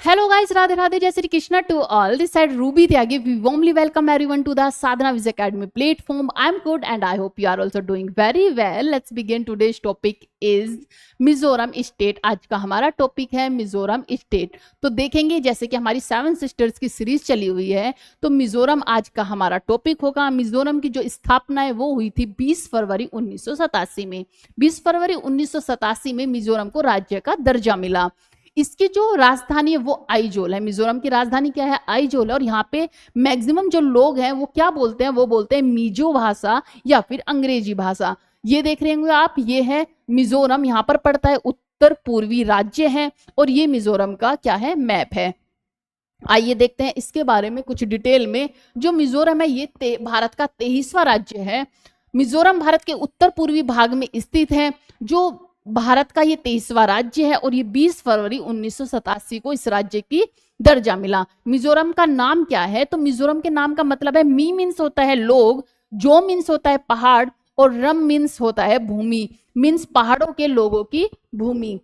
Hello guys, Radhe Radhe, Jai Shri Krishna to all. This side Ruby Tyagi. We warmly welcome everyone to the Sadhana Viz Academy platform. I'm good and I hope you are also doing very well. Let's begin. Today's topic is Mizoram state. आज का हमारा topic है Mizoram state. तो देखेंगे जैसे कि हमारी 7 sisters की सीरीज चली हुई है, तो मिजोरम आज का हमारा टॉपिक होगा. मिजोरम की जो स्थापना है वो हुई थी 20 फरवरी 1987 में. 20 फरवरी 1987 में मिजोरम को राज्य का दर्जा मिला. इसकी जो राजधानी है वो आइजोल है. मिजोरम की राजधानी क्या है? आइजोल है. और यहाँ पे मैक्सिमम जो लोग हैं वो क्या बोलते हैं? वो बोलते हैं मिजो भाषा या फिर अंग्रेजी भाषा. ये देख रहे होंगे आप, ये है मिजोरम. यहाँ पर पड़ता है, उत्तर पूर्वी राज्य है. और ये मिजोरम का क्या है? मैप है. आइए देखते हैं इसके बारे में कुछ डिटेल में. जो मिजोरम है ये भारत का 23वां राज्य है. मिजोरम भारत के उत्तर पूर्वी भाग में स्थित है. जो भारत का ये 23वां राज्य है और ये 20 फरवरी 1987 को इस राज्य की दर्जा मिला. मिजोरम का नाम क्या है? तो मिजोरम के नाम का मतलब है, मी मीन्स होता है लोग, जो मीन्स होता है पहाड़, और रम मीन्स होता है भूमि. मीन्स पहाड़ों के लोगों की भूमि,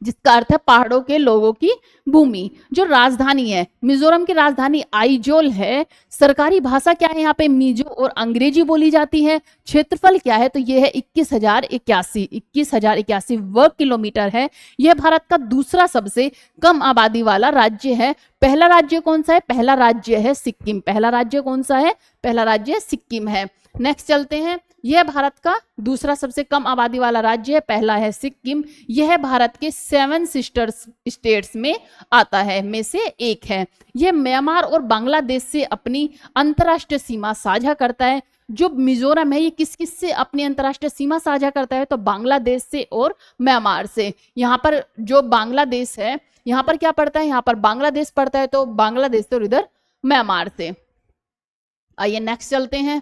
जिसका अर्थ है पहाड़ों के लोगों की भूमि. जो राजधानी है, मिजोरम की राजधानी आइजोल है. सरकारी भाषा क्या है? यहाँ पे मिजो और अंग्रेजी बोली जाती है. क्षेत्रफल क्या है? तो ये है 21,081 वर्ग किलोमीटर है. यह भारत का दूसरा सबसे कम आबादी वाला राज्य है. पहला राज्य कौन सा है? पहला राज्य है सिक्किम. पहला राज्य कौन सा है? पहला राज्य सिक्किम है. नेक्स्ट चलते हैं. यह भारत का दूसरा सबसे कम आबादी वाला राज्य है. पहला है सिक्किम. यह भारत के 7 सिस्टर्स स्टेट्स में आता है, में से एक है. यह म्यांमार और बांग्लादेश से अपनी अंतर्राष्ट्रीय सीमा साझा करता है. जो मिजोरम है ये किस किस से अपनी अंतर्राष्ट्रीय सीमा साझा करता है? तो बांग्लादेश से और म्यांमार से. यहाँ पर जो बांग्लादेश है, यहाँ पर क्या पड़ता है? यहाँ पर बांग्लादेश पड़ता है. तो बांग्लादेश से और इधर म्यांमार से. आइए नेक्स्ट चलते हैं.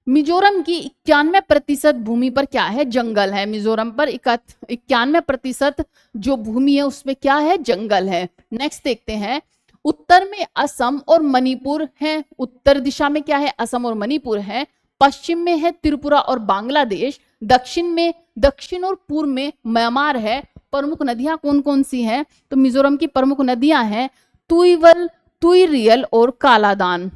मिजोरम की 91% भूमि पर क्या है? जंगल है. मिजोरम पर 91% जो भूमि है उसमें क्या है? जंगल है. नेक्स्ट देखते हैं. उत्तर में असम और मणिपुर है. उत्तर दिशा में क्या है? असम और मणिपुर है. पश्चिम में है त्रिपुरा और बांग्लादेश. दक्षिण और पूर्व में म्यांमार है. प्रमुख नदियां कौन कौन सी हैं? तो मिजोरम की प्रमुख नदियां हैं तुईवल, तुईरियल और कालादान.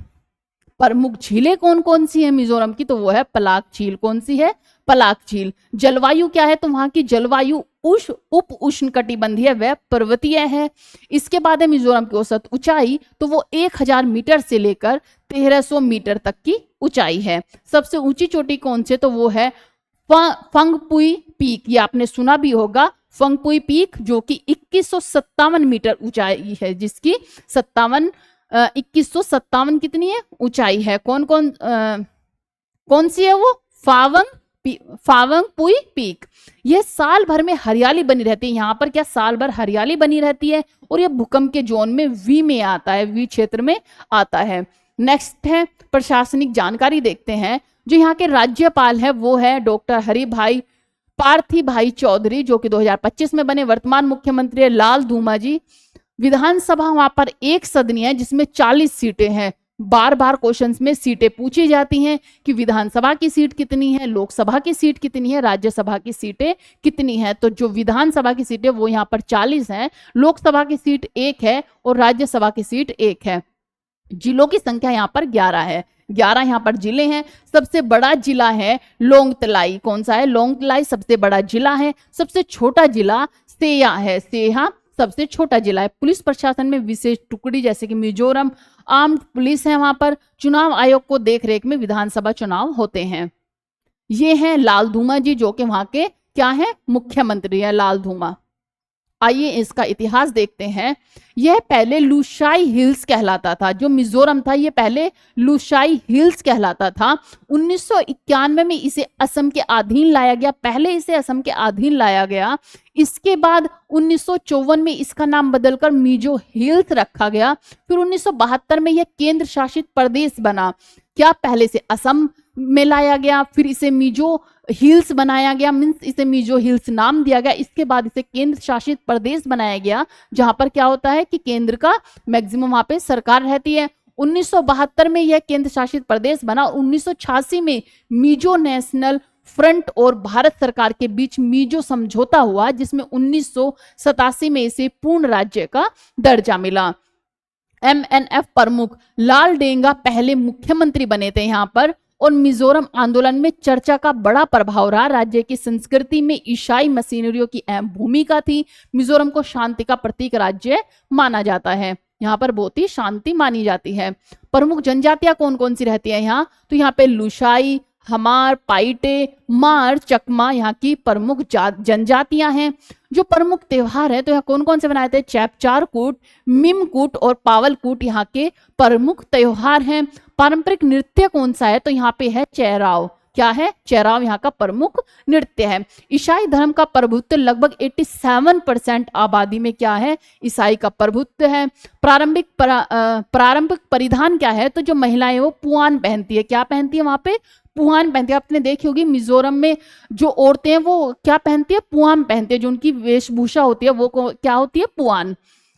प्रमुख झीलें कौन कौन सी है मिजोरम की? तो वो है पलाक झील. कौन सी है? पलाक झील. जलवायु क्या है? तो वहां की जलवायु उप उष्ण कटिबंधीय व पर्वतीय है. इसके बाद है मिजोरम की औसत ऊंचाई, तो वो 1000 मीटर से लेकर 1300 मीटर तक की ऊंचाई है. सबसे ऊंची चोटी कौन सी? तो वो है फंगपुई पीक. ये आपने सुना भी होगा, फंगपुई पीक, जो कि 2157 मीटर ऊंचाई है. जिसकी 2157 कितनी है? ऊंचाई है. कौन सी है वो? फावंगपुई पीक. यह साल भर में हरियाली बनी रहती है. यहाँ पर क्या साल भर हरियाली बनी रहती है? और यह भूकंप के जोन में वी में आता है, वी क्षेत्र में आता है. नेक्स्ट है प्रशासनिक जानकारी देखते हैं. जो यहाँ के राज्यपाल है वो है डॉक्टर हरिभाई पार्थिभाई चौधरी, जो कि 2025 में बने. वर्तमान मुख्यमंत्री है लाल धूमा जी. विधानसभा वहां पर एक सदनीय है जिसमें 40 सीटें हैं. बार बार क्वेश्चंस में सीटें पूछी जाती हैं कि विधानसभा की सीट कितनी है, लोकसभा की सीट कितनी है, राज्यसभा की सीटें कितनी है. तो जो विधानसभा की सीटें वो यहाँ पर 40 हैं, लोकसभा की सीट 1 है और राज्यसभा की सीट 1 है. जिलों की संख्या यहाँ पर 11 है. 11 यहाँ पर जिले हैं. सबसे बड़ा जिला है लोंगतलाई. कौन सा है? लोंगतलाई सबसे बड़ा जिला है. सबसे छोटा जिला सेया है. सेहा सबसे छोटा जिला है. पुलिस प्रशासन में विशेष टुकड़ी जैसे कि मिजोरम आर्म्ड पुलिस है. वहां पर चुनाव आयोग को देखरेख में विधानसभा चुनाव होते हैं. ये हैं लाल धूमा जी, जो कि वहां के क्या है? मुख्यमंत्री है लाल धूमा. आइए इसका इतिहास देखते हैं. यह पहले लुशाई हिल्स कहलाता था. जो मिजोरम था ये पहले लुशाई हिल्स कहलाता था. 1991 में इसे असम के अधीन लाया गया. पहले इसे असम के अधीन लाया गया. इसके बाद 1954 में इसका नाम बदलकर मिजो हिल्स रखा गया. फिर 1972 में यह केंद्र शासित प्रदेश बना. क्या पहले से असम में लाया गया, फिर इसे मिजो हिल्स बनाया गया, मीन्स इसे मिजो हिल्स नाम दिया गया. इसके बाद इसे केंद्र शासित प्रदेश बनाया गया, जहां पर क्या होता है कि केंद्र का मैक्सिमम वहां पे सरकार रहती है. 1972 में यह केंद्र शासित प्रदेश बना. 1986 में मिजो नेशनल फ्रंट और भारत सरकार के बीच मीजो समझौता हुआ, जिसमें 1987 में इसे पूर्ण राज्य का दर्जा मिला। MNF प्रमुख लाल डेंगा पहले मुख्यमंत्री बने थे यहाँ पर, और मिजोरम आंदोलन में चर्चा का बड़ा प्रभाव रहा। राज्य की संस्कृति में ईसाई मशीनरियों की अहम भूमिका थी। मिजोरम को शांति का प्रतीक राज्य माना जाता है, यहाँ पर बहुत ही शांति मानी जाती है। प्रमुख जनजातियां कौन कौन सी रहती है यहाँ, तो यहाँ पे लुसाई, हमार, पाइटे, मार, चकमा यहाँ की प्रमुख जनजातियां हैं। जो प्रमुख त्योहार है तो यहाँ कौन कौन से मनाए थे, चैपचारकूट, मिमकूट और पावलकूट यहाँ के प्रमुख त्योहार हैं। पारंपरिक नृत्य कौन सा है, तो यहाँ पे है चेराव। क्या है, चेराव यहाँ का प्रमुख नृत्य है। ईसाई धर्म का प्रभुत्व लगभग 87% आबादी में क्या है, ईसाई का प्रभुत्व है। पारंपरिक परिधान क्या है, तो जो महिलाएं वो पुआन पहनती है। क्या पहनती है, वहां पे पुआन पहनती है। आपने देखी होगी मिजोरम में जो औरतें हैं वो क्या पहनती है, पुआन पहनती है। जो उनकी वेशभूषा होती है वो क्या होती है, पुआन।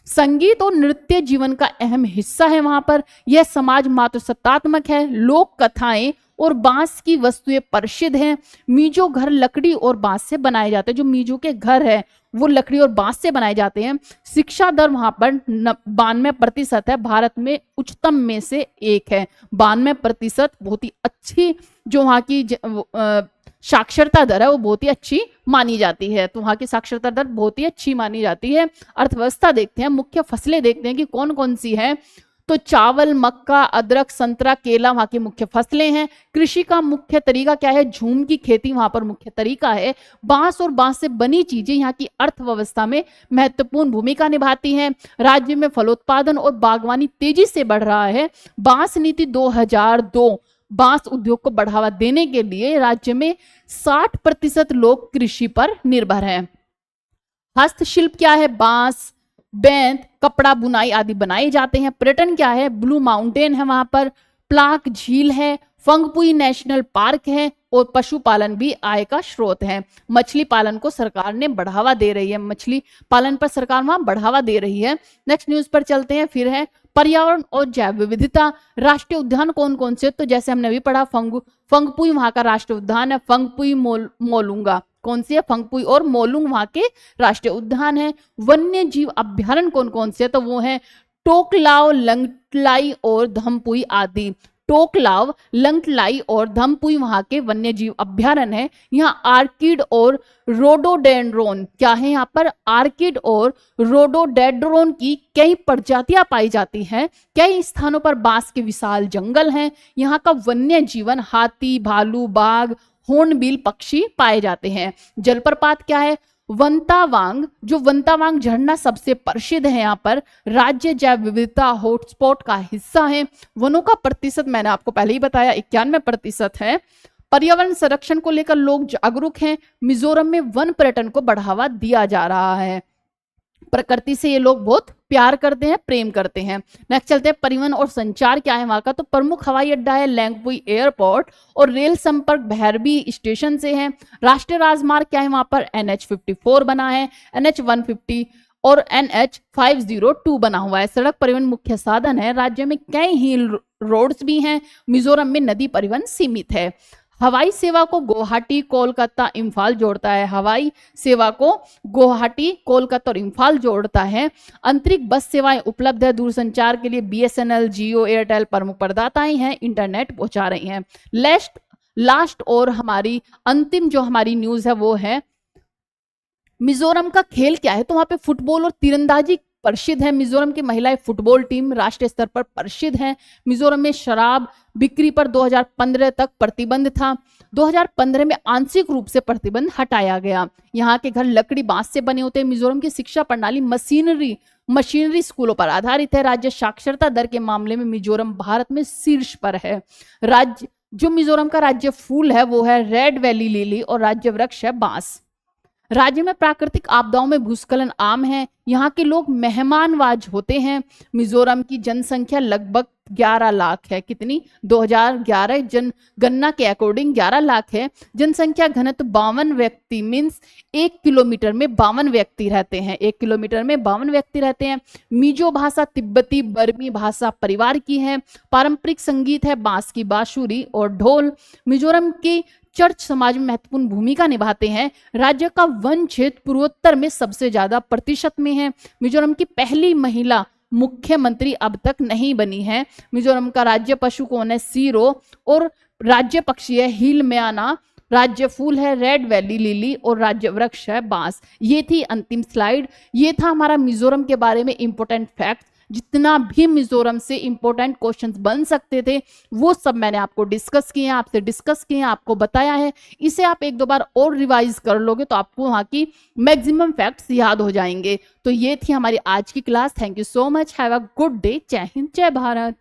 संगीत और नृत्य जीवन का अहम हिस्सा है वहां पर। यह समाज मातृसत्तात्मक है। लोक कथाएं और बांस की वस्तुएं प्रसिद्ध हैं। मीजो घर लकड़ी और बांस से बनाए जाते हैं। जो मीजो के घर है वो लकड़ी और बांस से बनाए जाते हैं। शिक्षा दर वहां पर 92% है, भारत में उच्चतम में से एक है। 92% बहुत ही अच्छी जो वहाँ की साक्षरता दर है वो बहुत ही अच्छी मानी जाती है। तो वहाँ की साक्षरता दर बहुत ही अच्छी मानी जाती है। अर्थव्यवस्था देखते हैं, मुख्य फसलें देखते हैं कि कौन कौन सी है, तो चावल, मक्का, अदरक, संतरा, केला वहाँ की मुख्य फसलें हैं। कृषि का मुख्य तरीका क्या है, झूम की खेती वहाँ पर मुख्य तरीका है। बांस और बांस से बनी चीजें यहाँ की अर्थव्यवस्था में महत्वपूर्ण भूमिका निभाती हैं। राज्य में फलोत्पादन और बागवानी तेजी से बढ़ रहा है। बांस नीति 2002 बांस उद्योग को बढ़ावा देने के लिए राज्य में 60% लोग कृषि पर निर्भर हैं। हस्तशिल्प क्या है, बांस, बेंत, कपड़ा, बुनाई आदि बनाए जाते हैं। पर्यटन क्या है, ब्लू माउंटेन है वहां पर, प्लाक झील है, फंगपुई नेशनल पार्क है, और पशुपालन भी आय का स्रोत है। मछली पालन को सरकार ने बढ़ावा दे रही है। मछली पालन पर सरकार वहां बढ़ावा दे रही है। नेक्स्ट न्यूज पर चलते हैं। फिर है पर्यावरण और जैव विविधता। राष्ट्रीय उद्यान कौन कौन से, तो जैसे हमने अभी पढ़ा फंगपुई वहां का राष्ट्रीय उद्यान है। फंगपुई मोलुंगा कौन सी है, फंगपुई और मोलुंग वहां के राष्ट्रीय उद्यान है। वन्य जीव अभ्यारण्य कौन कौन से है, तो वो है टोकलाव, लंगटलाई और धमपुई आदि। टोकलाव, लंगटलाई और धमपुई वहां के वन्य जीव अभ्यारण्य है। यहाँ आर्किड और रोडोडेंड्रोन क्या है, यहाँ पर आर्किड और रोडोडेंड्रोन की कई प्रजातियां पाई जाती हैं। कई स्थानों पर बांस के विशाल जंगल हैं। यहाँ का वन्य जीवन हाथी, भालू, बाघ, हॉर्नबिल पक्षी पाए जाते हैं। जलप्रपात क्या है, वंतावांग। जो वंतावांग झरना सबसे प्रसिद्ध है यहाँ पर। राज्य जैव विविधता हॉटस्पॉट का हिस्सा है। वनों का प्रतिशत मैंने आपको पहले ही बताया 91% है। पर्यावरण संरक्षण को लेकर लोग जागरूक हैं। मिजोरम में वन पर्यटन को बढ़ावा दिया जा रहा है। प्रकृति से ये लोग बहुत प्यार करते हैं, प्रेम करते हैं। नेक्स्ट चलते हैं, परिवहन और संचार क्या है वहां का, तो प्रमुख हवाई अड्डा है लैंगपुई एयरपोर्ट, और रेल संपर्क भैरबी स्टेशन से है। राष्ट्रीय राजमार्ग क्या है वहां पर, NH54 बना है, NH150 और NH502 बना हुआ है। सड़क परिवहन मुख्य साधन है। राज्य में कई हिल रोड्स भी हैं। मिजोरम में नदी परिवहन सीमित है। हवाई सेवा को गुवाहाटी, कोलकाता, इम्फाल जोड़ता है। हवाई सेवा को गुवाहाटी, कोलकाता और इम्फाल जोड़ता है। अंतरिक्ष बस सेवाएं उपलब्ध है। दूरसंचार के लिए BSNL, जियो, एयरटेल प्रमुख प्रदाताएं हैं, इंटरनेट पहुंचा रही हैं। लास्ट और हमारी अंतिम जो हमारी न्यूज है वो है मिजोरम का खेल क्या है, तो वहां पे फुटबॉल और तीरंदाजी प्रसिद्ध है। मिजोरम की महिलाएं फुटबॉल टीम राष्ट्रीय स्तर पर प्रसिद्ध है। मिजोरम में शराब बिक्री पर 2015 तक प्रतिबंध था। 2015 में आंशिक रूप से प्रतिबंध हटाया गया। यहाँ के घर लकड़ी बांस से बने होते हैं। मिजोरम की शिक्षा प्रणाली मशीनरी स्कूलों पर आधारित है। राज्य साक्षरता दर के मामले में मिजोरम भारत में शीर्ष पर है। राज्य जो मिजोरम का राज्य फूल है वो है रेड वैली लिली, और राज्य वृक्ष है बांस। राज्य में प्राकृतिक आपदाओं में भूस्खलन आम है। यहाँ के लोग मेहमानवाज होते हैं। मिजोरम की जनसंख्या लगभग 11 लाख है। कितनी, 2011 जनगणना के अकॉर्डिंग 11 लाख है। जनसंख्या घनत्व 52 व्यक्ति मीन्स 1 किलोमीटर में 52 व्यक्ति रहते हैं। 1 किलोमीटर में 52 व्यक्ति रहते हैं। मिजो भाषा तिब्बती बर्मी भाषा परिवार की है। पारंपरिक संगीत है बांस की बांसुरी और ढोल। मिजोरम की चर्च समाज में महत्वपूर्ण भूमिका निभाते हैं। राज्य का वन क्षेत्र पूर्वोत्तर में सबसे ज्यादा प्रतिशत में है। मिजोरम की पहली महिला मुख्यमंत्री अब तक नहीं बनी है। मिजोरम का राज्य पशु कौन है? सीरो। और राज्य पक्षी है हील म्याना। राज्य फूल है रेड वैली लिली। और राज्य वृक्ष है बांस। ये थी अंतिम स्लाइड। ये था हमारा मिजोरम के बारे में इंपॉर्टेंट फैक्ट। जितना भी मिजोरम से इंपॉर्टेंट क्वेश्चंस बन सकते थे वो सब मैंने आपको डिस्कस किए हैं, आपसे डिस्कस किए हैं, आपको बताया है। इसे आप एक दो बार और रिवाइज कर लोगे तो आपको वहाँ की मैक्सिमम फैक्ट्स याद हो जाएंगे। तो ये थी हमारी आज की class. Thank you so much. Have a good day. जय हिंद, जय भारत।